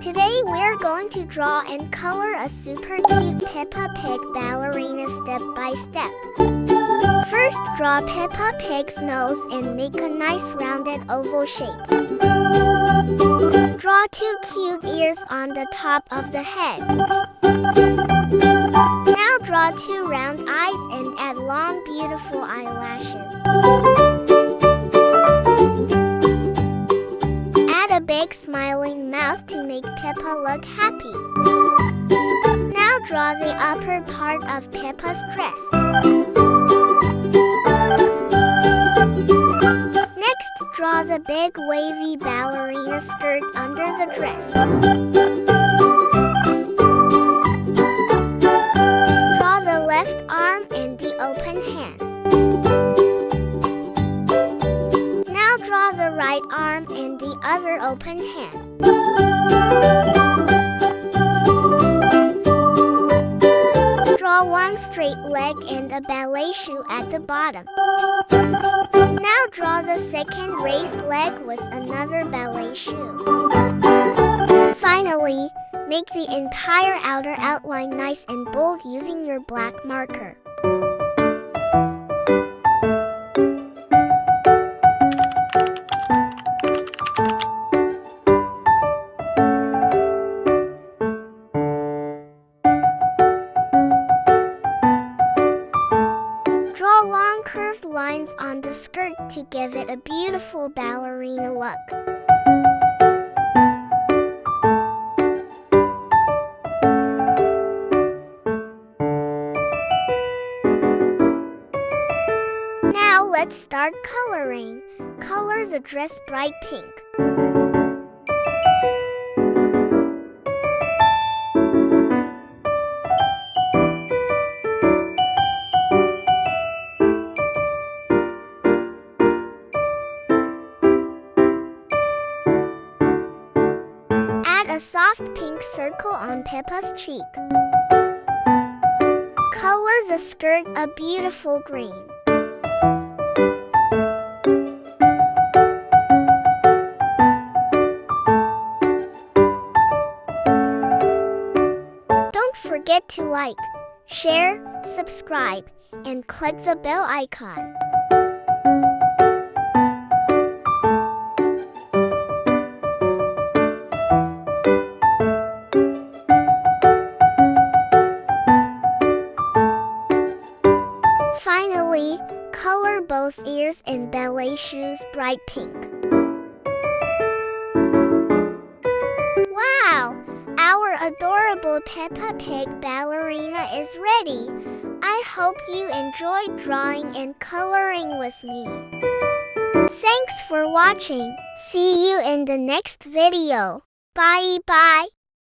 Today we're going to draw and color a super cute Peppa Pig ballerina step by step. First, draw Peppa Pig's nose and make a nice rounded oval shape. Draw two cute ears on the top of the head. Now draw two round eyes and add long beautiful eyelashes. Add a big smiling mouth to make Peppa look happy. Now draw the upper part of Peppa's dress. Next, draw the big wavy ballerina skirt under the dress. Draw the left arm and the open hand. Now draw the right arm and the other open hand. Draw one straight leg and a ballet shoe at the bottom. Now draw the second raised leg with another ballet shoe. Finally, make the entire outer outline nice and bold using your black marker. Draw long curved lines on the skirt to give it a beautiful ballerina look. Now let's start coloring. Color the dress bright pink. Add a soft pink circle on Peppa's cheek. Color the skirt a beautiful green. Don't forget to like, share, subscribe, and click the bell icon. Finally, color both ears and ballet shoes bright pink. Wow! Our adorable Peppa Pig ballerina is ready. I hope you enjoyed drawing and coloring with me. Thanks for watching. See you in the next video. Bye bye.